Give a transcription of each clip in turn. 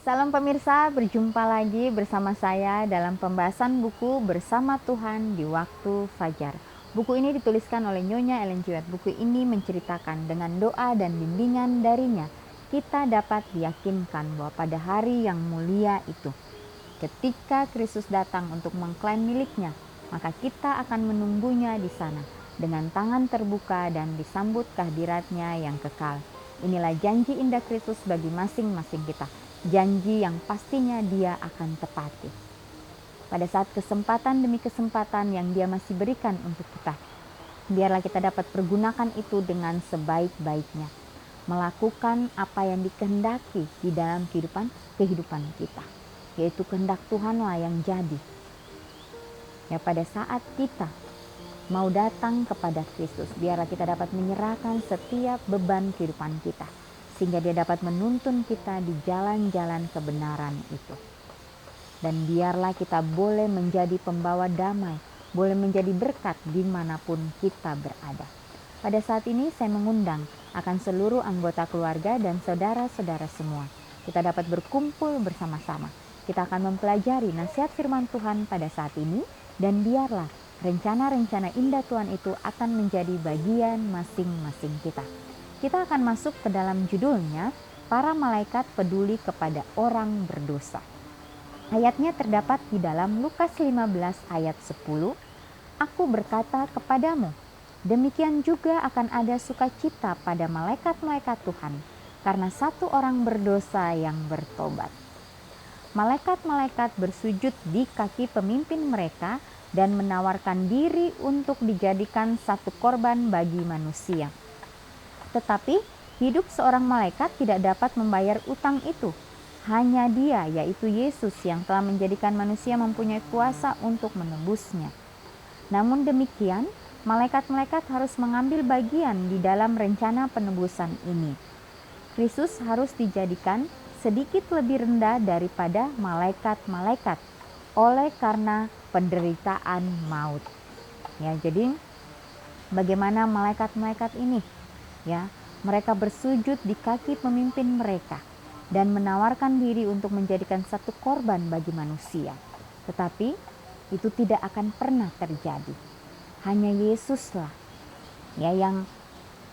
Salam pemirsa, berjumpa lagi bersama saya dalam pembahasan buku Bersama Tuhan di Waktu Fajar. Buku ini dituliskan oleh Nyonya Ellen G. White. Buku ini menceritakan dengan doa dan bimbingan darinya, kita dapat diyakinkan bahwa pada hari yang mulia itu, ketika Kristus datang untuk mengklaim miliknya, maka kita akan menunggunya di sana dengan tangan terbuka dan disambut kehadiratnya yang kekal. Inilah janji indah Kristus bagi masing-masing kita. Janji yang pastinya Dia akan tepati. Pada saat kesempatan demi kesempatan yang Dia masih berikan untuk kita, biarlah kita dapat pergunakan itu dengan sebaik-baiknya. Melakukan apa yang dikehendaki di dalam kehidupan kita. Yaitu kehendak Tuhanlah yang jadi. Ya, pada saat kita mau datang kepada Kristus, biarlah kita dapat menyerahkan setiap beban kehidupan kita, sehingga Dia dapat menuntun kita di jalan-jalan kebenaran itu. Dan biarlah kita boleh menjadi pembawa damai, boleh menjadi berkat dimanapun kita berada. Pada saat ini saya mengundang akan seluruh anggota keluarga dan saudara-saudara semua. Kita dapat berkumpul bersama-sama. Kita akan mempelajari nasihat firman Tuhan pada saat ini, dan biarlah rencana-rencana indah Tuhan itu akan menjadi bagian masing-masing kita. Kita akan masuk ke dalam judulnya, para malaikat peduli kepada orang berdosa. Ayatnya terdapat di dalam Lukas 15 ayat 10. Aku berkata kepadamu, demikian juga akan ada sukacita pada malaikat-malaikat Tuhan, karena satu orang berdosa yang bertobat. Malaikat-malaikat bersujud di kaki pemimpin mereka dan menawarkan diri untuk dijadikan satu korban bagi manusia. Tetapi hidup seorang malaikat tidak dapat membayar utang itu. Hanya Dia, yaitu Yesus, yang telah menjadikan manusia mempunyai kuasa untuk menebusnya. Namun demikian, malaikat-malaikat harus mengambil bagian di dalam rencana penebusan ini. Kristus harus dijadikan sedikit lebih rendah daripada malaikat-malaikat oleh karena penderitaan maut. Ya, jadi bagaimana malaikat-malaikat ini? Ya, mereka bersujud di kaki pemimpin mereka dan menawarkan diri untuk menjadikan satu korban bagi manusia. Tetapi itu tidak akan pernah terjadi. Hanya Yesuslah ya yang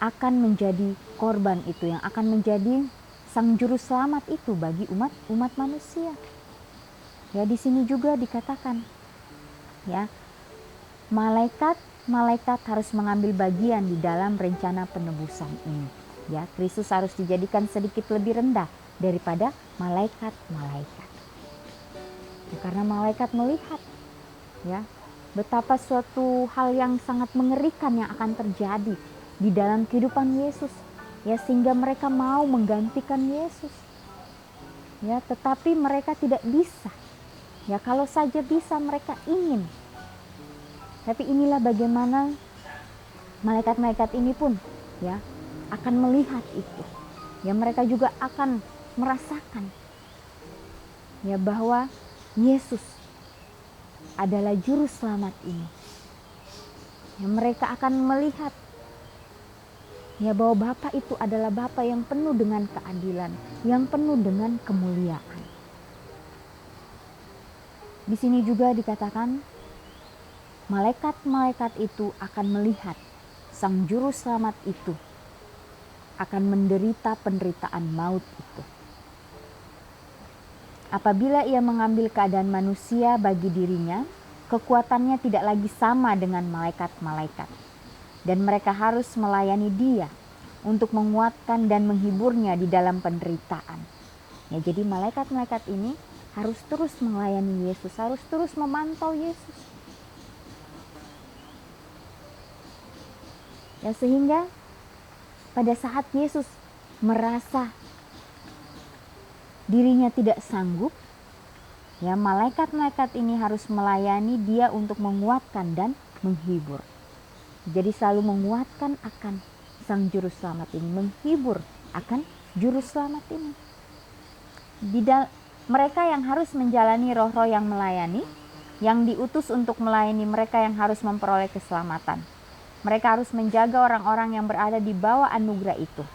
akan menjadi korban itu, yang akan menjadi sang juru selamat itu bagi umat manusia. Ya, di sini juga dikatakan ya, malaikat harus mengambil bagian di dalam rencana penebusan ini. Ya, Kristus harus dijadikan sedikit lebih rendah daripada malaikat-malaikat. Ya, karena malaikat melihat ya betapa suatu hal yang sangat mengerikan yang akan terjadi di dalam kehidupan Yesus. Ya, sehingga mereka mau menggantikan Yesus. Ya, tetapi mereka tidak bisa. Ya, kalau saja bisa mereka ingin. Tapi inilah bagaimana malaikat-malaikat ini pun ya akan melihat itu. Ya, mereka juga akan merasakan ya bahwa Yesus adalah juru selamat ini. Ya, mereka akan melihat ya bahwa Bapa itu adalah Bapa yang penuh dengan keadilan, yang penuh dengan kemuliaan. Di sini juga dikatakan malaikat-malaikat itu akan melihat sang juru selamat itu akan menderita penderitaan maut itu. Apabila Ia mengambil keadaan manusia bagi dirinya, kekuatannya tidak lagi sama dengan malaikat-malaikat. Dan mereka harus melayani Dia untuk menguatkan dan menghiburnya di dalam penderitaan. Ya, jadi malaikat-malaikat ini harus terus melayani Yesus, harus terus memantau Yesus. Ya, sehingga pada saat Yesus merasa dirinya tidak sanggup, ya malaikat-malaikat ini harus melayani Dia untuk menguatkan dan menghibur. Jadi selalu menguatkan akan sang juru selamat ini, menghibur akan juru selamat ini. Mereka yang harus menjalani roh-roh yang melayani, yang diutus untuk melayani mereka yang harus memperoleh keselamatan. Mereka harus menjaga orang-orang yang berada di bawah anugerah itu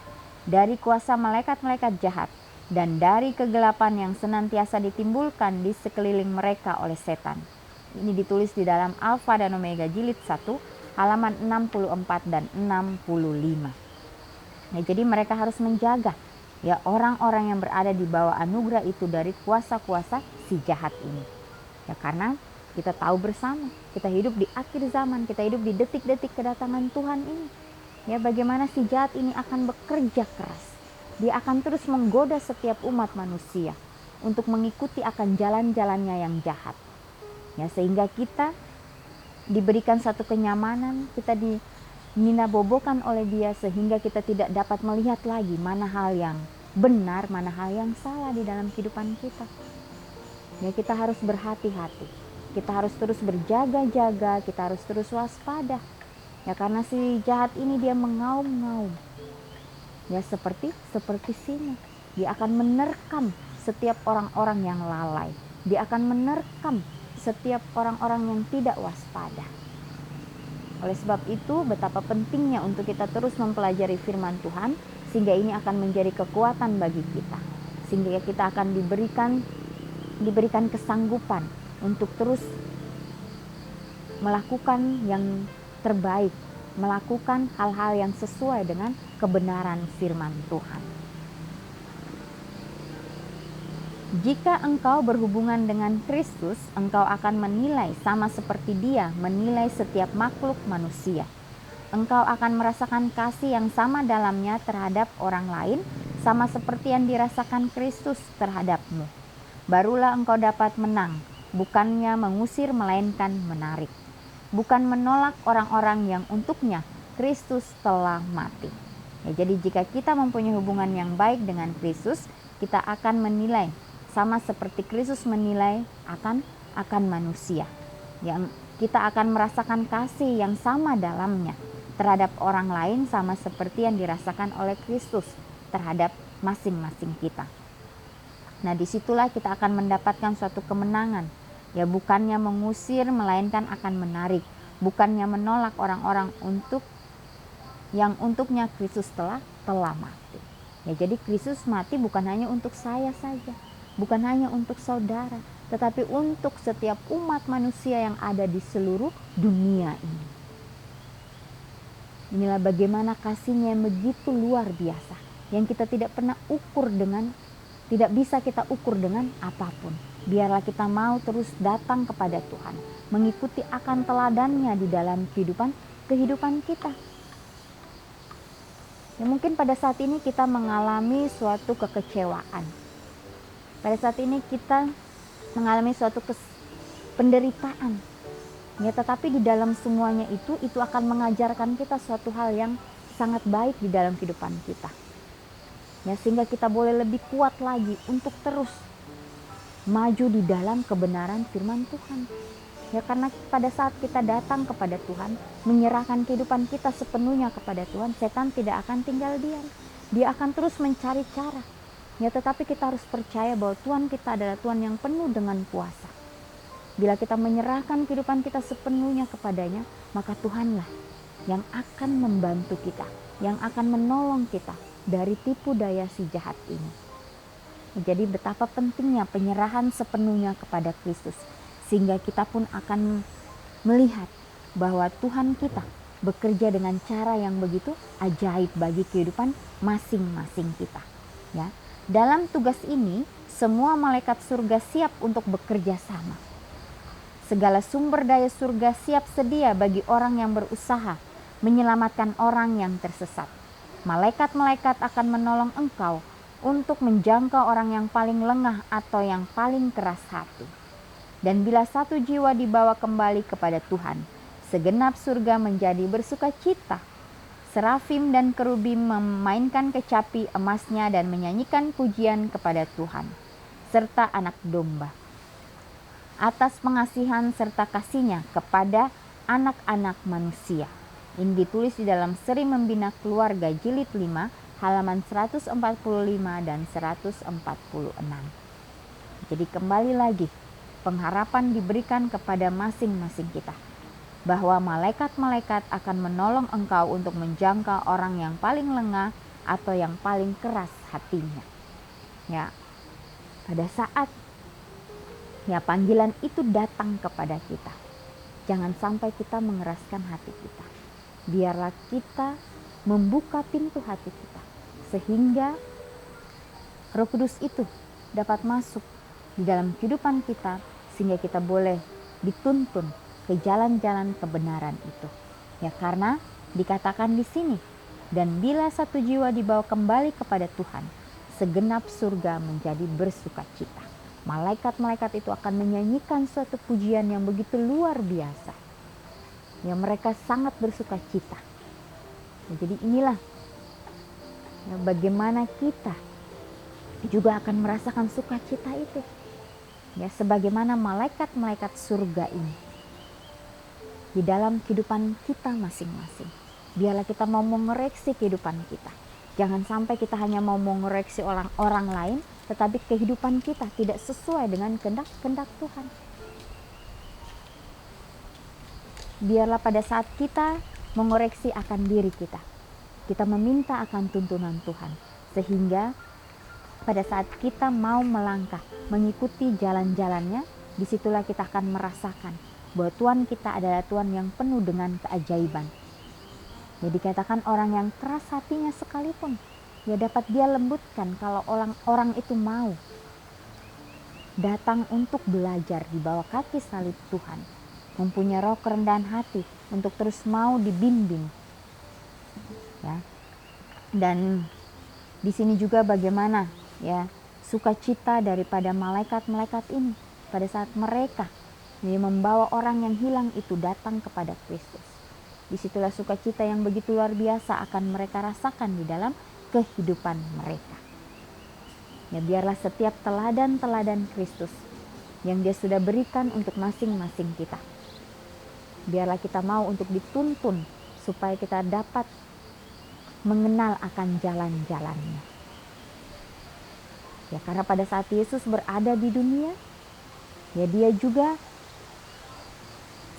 dari kuasa malaikat-malaikat jahat dan dari kegelapan yang senantiasa ditimbulkan di sekeliling mereka oleh setan. Ini ditulis di dalam Alfa dan Omega jilid 1 halaman 64 dan 65. Nah, jadi mereka harus menjaga ya orang-orang yang berada di bawah anugerah itu dari kuasa-kuasa si jahat ini. Ya karena kita tahu bersama, kita hidup di akhir zaman, kita hidup di detik-detik kedatangan Tuhan ini. Ya bagaimana si jahat ini akan bekerja keras. Dia akan terus menggoda setiap umat manusia untuk mengikuti akan jalan-jalannya yang jahat. Ya sehingga kita diberikan satu kenyamanan, kita dinabobokan oleh dia sehingga kita tidak dapat melihat lagi mana hal yang benar, mana hal yang salah di dalam kehidupan kita. Ya kita harus berhati-hati, kita harus terus berjaga-jaga, kita harus terus waspada. Ya karena si jahat ini dia mengaum-ngaum. Ya seperti singa, dia akan menerkam setiap orang-orang yang lalai. Dia akan menerkam setiap orang-orang yang tidak waspada. Oleh sebab itu, betapa pentingnya untuk kita terus mempelajari firman Tuhan, sehingga ini akan menjadi kekuatan bagi kita. Sehingga kita akan diberikan kesanggupan untuk terus melakukan yang terbaik, melakukan hal-hal yang sesuai dengan kebenaran firman Tuhan. Jika engkau berhubungan dengan Kristus, engkau akan menilai sama seperti Dia menilai setiap makhluk manusia. Engkau akan merasakan kasih yang sama dalamnya terhadap orang lain, sama seperti yang dirasakan Kristus terhadapmu. Barulah engkau dapat menang, bukannya mengusir melainkan menarik. Bukan menolak orang-orang yang untuknya Kristus telah mati. Ya, jadi jika kita mempunyai hubungan yang baik dengan Kristus, kita akan menilai sama seperti Kristus menilai akan manusia. Yang kita akan merasakan kasih yang sama dalamnya terhadap orang lain sama seperti yang dirasakan oleh Kristus terhadap masing-masing kita. Nah, disitulah kita akan mendapatkan suatu kemenangan. Ya, bukannya mengusir melainkan akan menarik. Bukannya menolak orang-orang yang untuknya Kristus telah mati. Ya, jadi Kristus mati bukan hanya untuk saya saja, bukan hanya untuk saudara, tetapi untuk setiap umat manusia yang ada di seluruh dunia ini. Inilah bagaimana kasihnya yang begitu luar biasa, yang kita tidak bisa kita ukur dengan apapun. Biarlah kita mau terus datang kepada Tuhan, mengikuti akan teladannya di dalam kehidupan kita. Ya, mungkin pada saat ini kita mengalami suatu kekecewaan. Pada saat ini kita mengalami suatu penderitaan. Ya, tetapi di dalam semuanya itu akan mengajarkan kita suatu hal yang sangat baik di dalam kehidupan kita. Ya, sehingga kita boleh lebih kuat lagi untuk terus maju di dalam kebenaran firman Tuhan. Ya, karena pada saat kita datang kepada Tuhan, menyerahkan kehidupan kita sepenuhnya kepada Tuhan, setan tidak akan tinggal diam. Dia akan terus mencari cara. Ya, tetapi kita harus percaya bahwa Tuhan kita adalah Tuhan yang penuh dengan kuasa. Bila kita menyerahkan kehidupan kita sepenuhnya kepadanya, maka Tuhanlah yang akan membantu kita, yang akan menolong kita dari tipu daya si jahat ini. Jadi betapa pentingnya penyerahan sepenuhnya kepada Kristus, sehingga kita pun akan melihat bahwa Tuhan kita bekerja dengan cara yang begitu ajaib bagi kehidupan masing-masing kita. Ya, dalam tugas ini semua malaikat surga siap untuk bekerja sama. Segala sumber daya surga siap sedia bagi orang yang berusaha menyelamatkan orang yang tersesat. Malaikat-malaikat akan menolong engkau untuk menjangkau orang yang paling lengah atau yang paling keras hati. Dan bila satu jiwa dibawa kembali kepada Tuhan, segenap surga menjadi bersuka cita. Serafim dan kerubim memainkan kecapi emasnya dan menyanyikan pujian kepada Tuhan, serta anak domba, atas pengasihan serta kasihnya kepada anak-anak manusia. Ini ditulis di dalam Seri Membina Keluarga jilid 5 halaman 145 dan 146. Jadi kembali lagi, pengharapan diberikan kepada masing-masing kita, bahwa malaikat-malaikat akan menolong engkau untuk menjangkau orang yang paling lengah atau yang paling keras hatinya. Ya, pada saat ya panggilan itu datang kepada kita, jangan sampai kita mengeraskan hati kita. Biarlah kita membuka pintu hati kita sehingga Roh Kudus itu dapat masuk di dalam kehidupan kita, sehingga kita boleh dituntun ke jalan-jalan kebenaran itu. Ya, karena dikatakan di sini, dan bila satu jiwa dibawa kembali kepada Tuhan, segenap surga menjadi bersukacita. Malaikat-malaikat itu akan menyanyikan suatu pujian yang begitu luar biasa. Ya, mereka sangat bersukacita. Ya, jadi inilah ya, bagaimana kita juga akan merasakan sukacita itu. Ya, sebagaimana malaikat-malaikat surga ini di dalam kehidupan kita masing-masing. Biarlah kita mau mengoreksi kehidupan kita. Jangan sampai kita hanya mau mengoreksi orang lain, tetapi kehidupan kita tidak sesuai dengan kehendak Tuhan. Biarlah pada saat kita mengoreksi akan diri kita, kita meminta akan tuntunan Tuhan, sehingga pada saat kita mau melangkah mengikuti jalan-jalannya, disitulah kita akan merasakan bahwa Tuhan kita adalah Tuhan yang penuh dengan keajaiban. Ya, dikatakan orang yang keras hatinya sekalipun, ya dapat dia lembutkan kalau orang itu mau datang untuk belajar di bawah kaki salib Tuhan, mempunyai roh kerendahan hati untuk terus mau dibimbing. Ya. Dan di sini juga bagaimana ya sukacita daripada malaikat-malaikat ini pada saat mereka membawa orang yang hilang itu datang kepada Kristus. Disitulah sukacita yang begitu luar biasa akan mereka rasakan di dalam kehidupan mereka. Ya, biarlah setiap teladan-teladan Kristus yang Dia sudah berikan untuk masing-masing kita, biarlah kita mau untuk dituntun supaya kita dapat mengenal akan jalan-jalannya. Ya, karena pada saat Yesus berada di dunia, ya Dia juga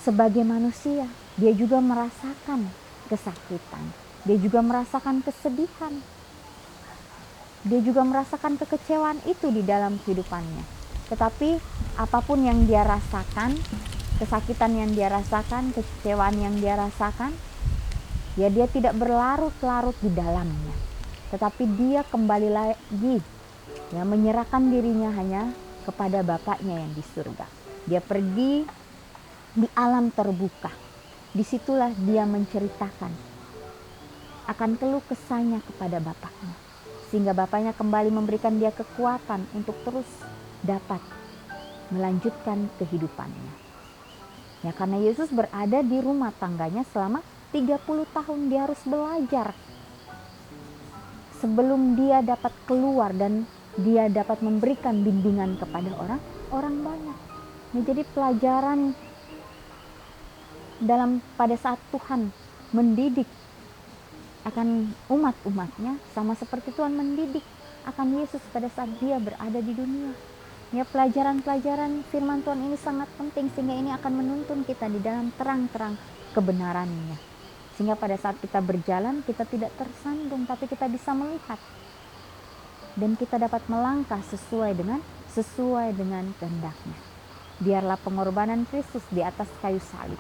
sebagai manusia, Dia juga merasakan kesakitan, Dia juga merasakan kesedihan, Dia juga merasakan kekecewaan itu di dalam kehidupannya. Tetapi apapun yang Dia rasakan, kesakitan yang Dia rasakan, kekecewaan yang Dia rasakan, ya Dia tidak berlarut-larut di dalamnya, tetapi Dia kembali lagi ya menyerahkan dirinya hanya kepada Bapaknya yang di surga. Dia pergi di alam terbuka. Disitulah Dia menceritakan akan keluh kesahnya kepada Bapaknya, sehingga Bapaknya kembali memberikan Dia kekuatan untuk terus dapat melanjutkan kehidupannya. Ya, karena Yesus berada di rumah tangganya selama 30 tahun, Dia harus belajar sebelum Dia dapat keluar dan Dia dapat memberikan bimbingan kepada orang banyak. Ya, jadi pelajaran dalam pada saat Tuhan mendidik akan umat-umatnya sama seperti Tuhan mendidik akan Yesus pada saat Dia berada di dunia. Ya, pelajaran-pelajaran firman Tuhan ini sangat penting, sehingga ini akan menuntun kita di dalam terang-terang kebenarannya. Sehingga pada saat kita berjalan, kita tidak tersandung, tapi kita bisa melihat dan kita dapat melangkah sesuai dengan kehendaknya. Biarlah pengorbanan Kristus di atas kayu salib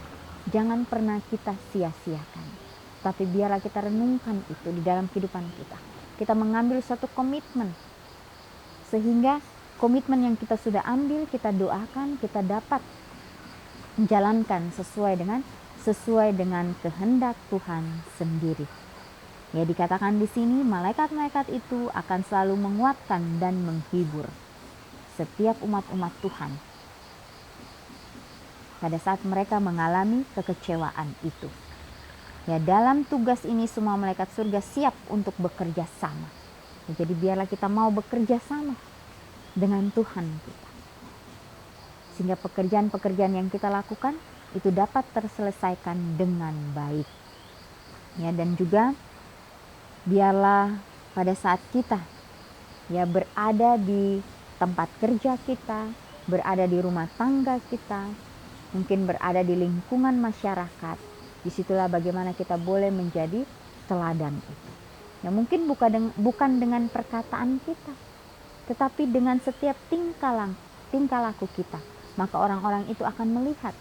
jangan pernah kita sia-siakan, tapi biarlah kita renungkan itu di dalam kehidupan kita. Kita mengambil suatu komitmen, sehingga komitmen yang kita sudah ambil, kita doakan, kita dapat menjalankan sesuai dengan kehendak Tuhan sendiri. Ya, dikatakan di sini malaikat-malaikat itu akan selalu menguatkan dan menghibur setiap umat-umat Tuhan pada saat mereka mengalami kekecewaan itu. Ya, dalam tugas ini semua malaikat surga siap untuk bekerja sama. Ya, jadi biarlah kita mau bekerja sama dengan Tuhan kita, sehingga pekerjaan-pekerjaan yang kita lakukan itu dapat terselesaikan dengan baik. Ya, dan juga biarlah pada saat kita ya berada di tempat kerja kita, berada di rumah tangga kita, mungkin berada di lingkungan masyarakat, disitulah bagaimana kita boleh menjadi teladan itu. Ya, mungkin bukan dengan perkataan kita, tetapi dengan setiap tingkah laku kita, maka orang-orang itu akan melihat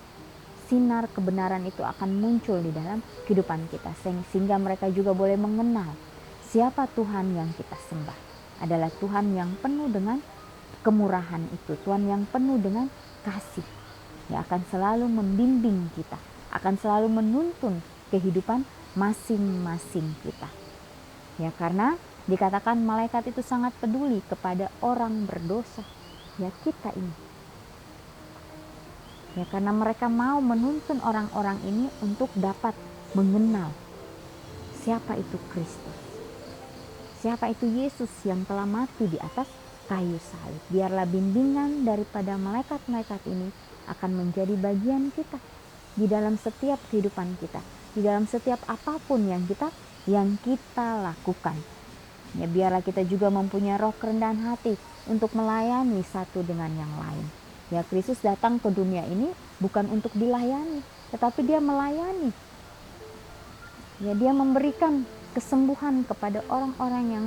sinar kebenaran itu akan muncul di dalam kehidupan kita, sehingga mereka juga boleh mengenal siapa Tuhan yang kita sembah. Adalah Tuhan yang penuh dengan kemurahan itu, Tuhan yang penuh dengan kasih, yang akan selalu membimbing kita, akan selalu menuntun kehidupan masing-masing kita. Ya, karena dikatakan malaikat itu sangat peduli kepada orang berdosa, ya kita ini. Ya, karena mereka mau menuntun orang-orang ini untuk dapat mengenal siapa itu Kristus, siapa itu Yesus yang telah mati di atas kayu salib. Biarlah bimbingan daripada malaikat-malaikat ini akan menjadi bagian kita di dalam setiap kehidupan kita, di dalam setiap apapun yang kita lakukan. Ya, biarlah kita juga mempunyai roh kerendahan hati untuk melayani satu dengan yang lain. Ya, Kristus datang ke dunia ini bukan untuk dilayani, tetapi dia melayani. Ya, dia memberikan kesembuhan kepada orang-orang yang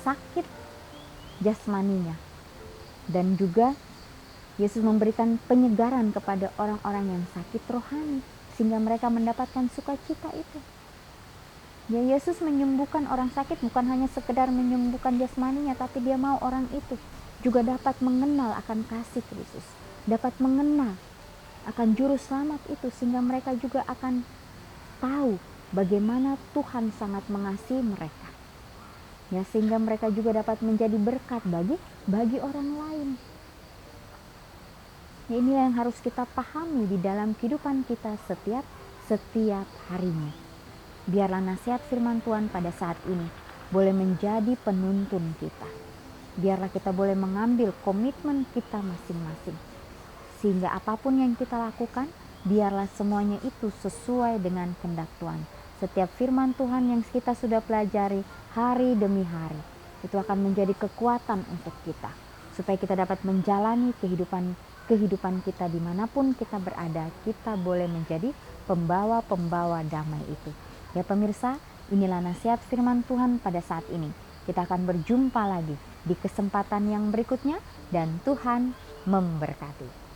sakit jasmaninya. Dan juga Yesus memberikan penyegaran kepada orang-orang yang sakit rohani, sehingga mereka mendapatkan sukacita itu. Ya, Yesus menyembuhkan orang sakit bukan hanya sekedar menyembuhkan jasmaninya, tapi dia mau orang itu juga dapat mengenal akan kasih Kristus, dapat mengenal akan juru selamat itu, sehingga mereka juga akan tahu bagaimana Tuhan sangat mengasihi mereka. Ya, sehingga mereka juga dapat menjadi berkat bagi orang lain. Ya, inilah yang harus kita pahami di dalam kehidupan kita setiap harinya. Biarlah nasihat firman Tuhan pada saat ini boleh menjadi penuntun kita. Biarlah kita boleh mengambil komitmen kita masing-masing, sehingga apapun yang kita lakukan, biarlah semuanya itu sesuai dengan kehendak Tuhan. Setiap firman Tuhan yang kita sudah pelajari hari demi hari, itu akan menjadi kekuatan untuk kita, supaya kita dapat menjalani kehidupan kita dimanapun kita berada. Kita boleh menjadi pembawa-pembawa damai itu. Ya pemirsa, inilah nasihat firman Tuhan pada saat ini. Kita akan berjumpa lagi di kesempatan yang berikutnya, dan Tuhan memberkati.